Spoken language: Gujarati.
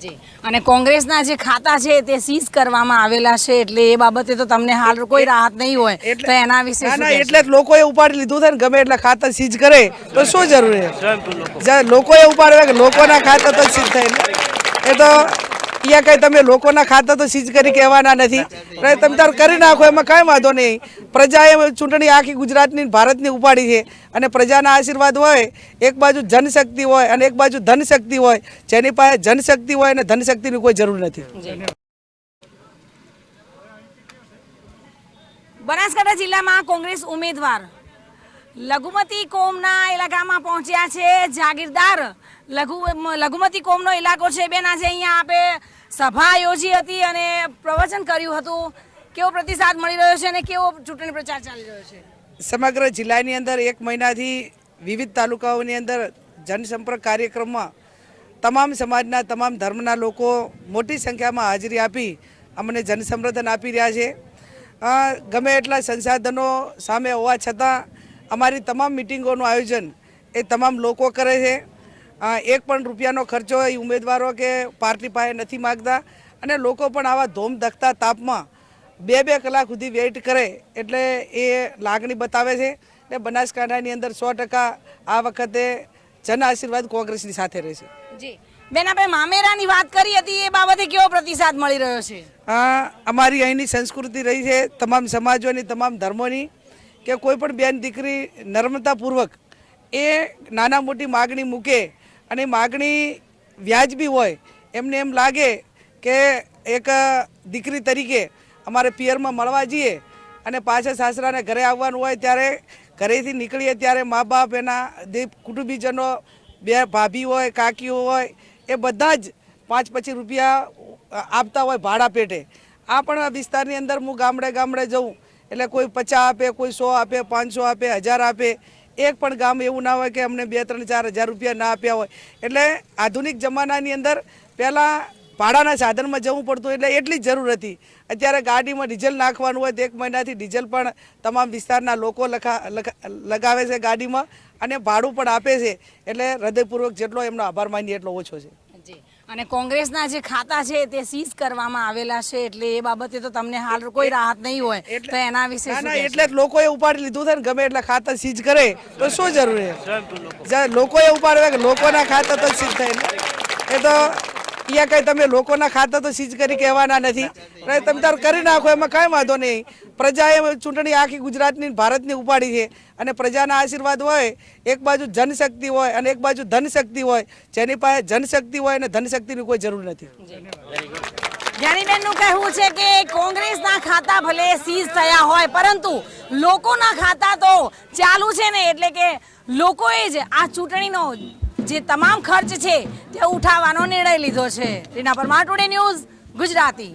જી અને કોંગ્રેસના જે ખાતા છે તે સીઝ કરવામાં આવેલા છે એટલે એ બાબતે તો તમને હાલ કોઈ રાહત નહીં હોય તો એના વિશે શું કહેશો? એટલે લોકોએ ઉપાડી લીધું છે ને ગમે એટલા ખાતા સીઝ કરે તો શું જરૂર છે? લોકોએ ઉપાડ્યા કે લોકોના ખાતા તો સીઝ થાય એ તો અહીંયા કંઈ તમે લોકોના ખાતા તો સીઝ કરી કહેવાના નથી. તમે તાર કરી નાખો એમાં કાંઈ વાંધો નહીં. પ્રજાએ ચૂંટણી આખી ગુજરાતની ભારતની ઉપાડી છે અને પ્રજાના આશીર્વાદ હોય, એક બાજુ જનશક્તિ હોય અને એક બાજુ ધનશક્તિ હોય. જેની પાસે જનશક્તિ હોય અને ધનશક્તિની કોઈ જરૂર નથી. બનાસકાંઠા જિલ્લામાં કોંગ્રેસ ઉમેદવાર લઘુમતી કોમના ઇલાકામાં પહોંચ્યા છે. જાગીરદાર લઘુમતી કોમનો ઇલાકો છે. બેન, આજે અહીંયા આપે સભા યોજી હતી અને પ્રવચન કર્યું હતું. કેવો પ્રતિસાદ મળી રહ્યો છે અને કેવો ચૂંટણી પ્રચાર ચાલી રહ્યો છે? સમગ્ર જિલ્લાની અંદર 1 મહિનાથી વિવિધ તાલુકાઓની અંદર જનસંપર્ક કાર્યક્રમમાં તમામ સમાજના તમામ ધર્મના લોકો મોટી સંખ્યામાં હાજરી આપી અમને જનસમર્થન આપી રહ્યા છે. ગમે એટલા સંસાધનો સામે હોવા છતાં અમારી તમામ મિટિંગોનું આયોજન એ તમામ લોકો કરે છે. 1 પણ રૂપિયાનો ખર્ચો એ ઉમેદવારો કે પાર્ટી પાસે નથી માગતા અને લોકો પણ આવા ધોમધખતા તાપમાં 2-2 કલાક સુધી વેઇટ કરે એટલે એ લાગણી બતાવે છે. ને બનાસકાંઠાની અંદર 100% આ વખતે જન આશીર્વાદ કોંગ્રેસની સાથે રહેશે. જી બેન, આપણે મામેરાની વાત કરી હતી, એ બાબતે કેવો પ્રતિસાદ મળી રહ્યો છે? અમારી અહીંની સંસ્કૃતિ રહી છે તમામ સમાજોની, તમામ ધર્મોની, કે કોઈ પણ બેન દીકરી નર્મતાપૂર્વક એ નાના મોટી માગણી મૂકે અને માગણી વ્યાજબી હોય. એમને એમ લાગે કે એક દીકરી તરીકે અમારે પિયરમાં મળવા જઈએ અને પાછા સાસરાને ઘરે આવવાનું હોય ત્યારે ઘરેથી નીકળીએ ત્યારે મા બાપ, એના કુટુંબીજનો, 2 ભાભી હોય, કાકીઓ હોય, એ બધા જ 5-25 રૂપિયા આપતા હોય ભાડા પેટે. આ પણ વિસ્તારની અંદર હું ગામડે ગામડે જઉં એટલે કોઈ 50 આપે, કોઈ 100 આપે, 500 આપે, 1000 આપે. એક પણ ગામ એવું ના હોય કે અમને 2-3-4 હજાર રૂપિયા ના આપ્યા હોય. એટલે આધુનિક જમાનાની અંદર પહેલાં ભાડાના સાધનમાં જવું પડતું એટલે એટલી જ જરૂર હતી. અત્યારે ગાડીમાં ડીઝલ નાખવાનું હોય તો 1 મહિનાથી ડીઝલ પણ તમામ વિસ્તારના લોકો લગાવે છે ગાડીમાં અને ભાડું પણ આપે છે. એટલે હૃદયપૂર્વક જેટલો એમનો આભાર માનીએ એટલો ઓછો છે. અને કોંગ્રેસના જે ખાતા છે તે સીઝ કરવામાં આવેલા છે એટલે એ બાબતે તો તમને હાલ કોઈ રાહત નહીં હોય તો એના વિશે શું કહેશો? એટલે જ લોકોએ ઉપાડી લીધું છે ને ગમે એટલા ખાતા સીઝ કરે તો શું જરૂર છે? લોકોએ ઉપાડ્યા કે લોકોના ખાતા તો સીઝ થાય એ તો અહીંયા કંઈ તમે લોકોના ખાતા તો સીઝ કરી કહેવાના નથી. તમે તાર કરી નાખો એમાં કાંઈ વાંધો નહીં. પ્રજાએ ચૂંટણી આખી ગુજરાતની ભારતની ઉપાડી છે અને પ્રજાના આશીર્વાદ હોય, એક બાજુ જનશક્તિ હોય અને એક બાજુ ધનશક્તિ હોય. જેની પાસે જનશક્તિ હોય અને ધનશક્તિની કોઈ જરૂર નથી. જ્ઞાનીબેનનું કહેવું છે કે કોંગ્રેસના ખાતા ભલે સીઝ થયા હોય પરંતુ લોકોના ખાતા તો ચાલુ છે ને, એટલે કે લોકોએ જ આ ચૂંટણીનો જે તમામ ખર્ચ છે તે ઉઠાવવાનો નિર્ણય લીધો છે. Reena Parmar, today news, Gujarati.